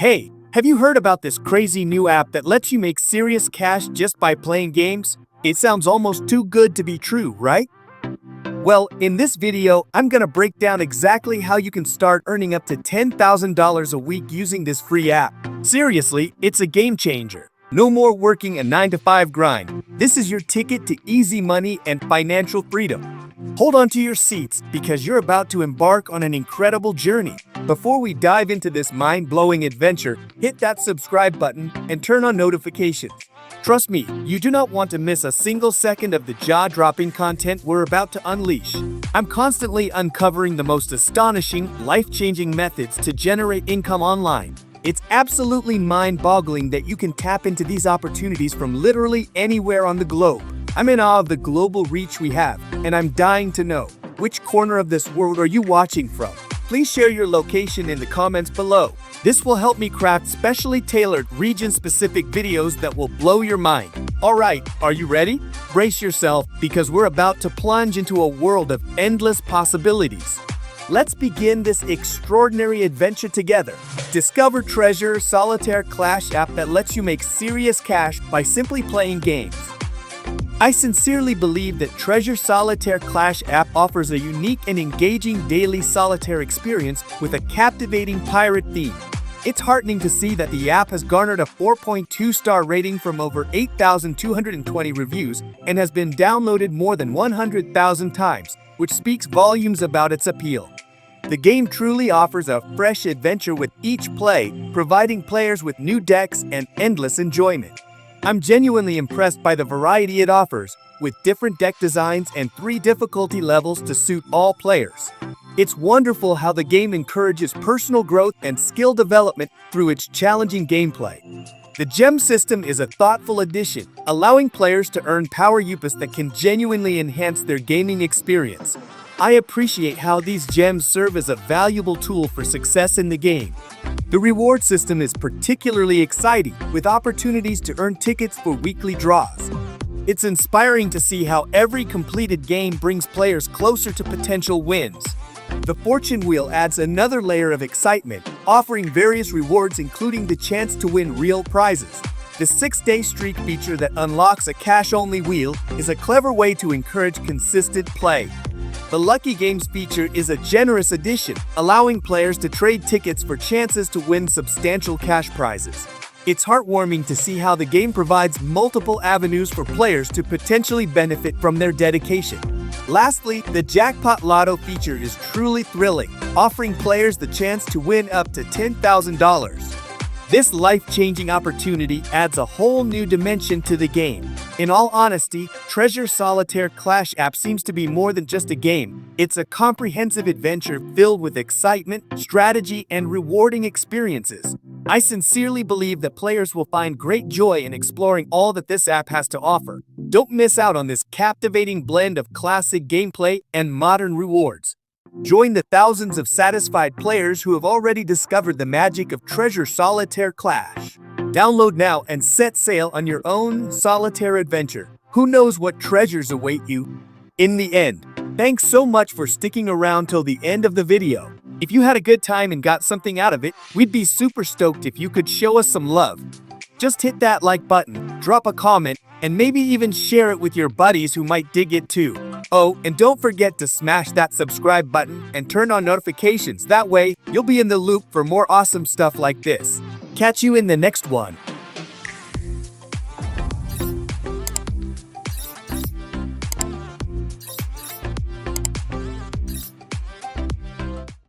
Hey, have you heard about this crazy new app that lets you make serious cash just by playing games? It sounds almost too good to be true, right? Well, in this video, I'm gonna break down exactly how you can start earning up to $10,000 a week using this free app. Seriously, it's a game changer. No more working a 9-to-5 grind. This is your ticket to easy money and financial freedom. Hold on to your seats because you're about to embark on an incredible journey. Before we dive into this mind-blowing adventure, hit that subscribe button and turn on notifications. Trust me, you do not want to miss a single second of the jaw-dropping content we're about to unleash. I'm constantly uncovering the most astonishing, life-changing methods to generate income online. It's absolutely mind-boggling that you can tap into these opportunities from literally anywhere on the globe. I'm in awe of the global reach we have, and I'm dying to know, which corner of this world are you watching from? Please share your location in the comments below. This will help me craft specially tailored region-specific videos that will blow your mind. Alright, are you ready? Brace yourself because we're about to plunge into a world of endless possibilities. Let's begin this extraordinary adventure together. Discover Treasure Solitaire Clash App that lets you make serious cash by simply playing games. I sincerely believe that Treasure Solitaire Clash App offers a unique and engaging daily solitaire experience with a captivating pirate theme. It's heartening to see that the app has garnered a 4.2-star rating from over 8,220 reviews and has been downloaded more than 100,000 times, which speaks volumes about its appeal. The game truly offers a fresh adventure with each play, providing players with new decks and endless enjoyment. I'm genuinely impressed by the variety it offers, with different deck designs and 3 difficulty levels to suit all players. It's wonderful how the game encourages personal growth and skill development through its challenging gameplay. The gem system is a thoughtful addition, allowing players to earn power UPs that can genuinely enhance their gaming experience. I appreciate how these gems serve as a valuable tool for success in the game. The reward system is particularly exciting, with opportunities to earn tickets for weekly draws. It's inspiring to see how every completed game brings players closer to potential wins. The fortune wheel adds another layer of excitement, offering various rewards including the chance to win real prizes. The 6-day streak feature that unlocks a cash-only wheel is a clever way to encourage consistent play. The Lucky Games feature is a generous addition, allowing players to trade tickets for chances to win substantial cash prizes. It's heartwarming to see how the game provides multiple avenues for players to potentially benefit from their dedication. Lastly, the Jackpot Lotto feature is truly thrilling, offering players the chance to win up to $10,000. This life-changing opportunity adds a whole new dimension to the game. In all honesty, Treasure Solitaire Clash App seems to be more than just a game. It's a comprehensive adventure filled with excitement, strategy, and rewarding experiences. I sincerely believe that players will find great joy in exploring all that this app has to offer. Don't miss out on this captivating blend of classic gameplay and modern rewards. Join the thousands of satisfied players who have already discovered the magic of Treasure Solitaire Clash. Download now and set sail on your own solitaire adventure. Who knows what treasures await you in the end? Thanks so much for sticking around till the end of the video. If you had a good time and got something out of it, we'd be super stoked if you could show us some love. Just hit that like button, drop a comment, and maybe even share it with your buddies who might dig it too. Oh, and don't forget to smash that subscribe button and turn on notifications. That way, you'll be in the loop for more awesome stuff like this. Catch you in the next one.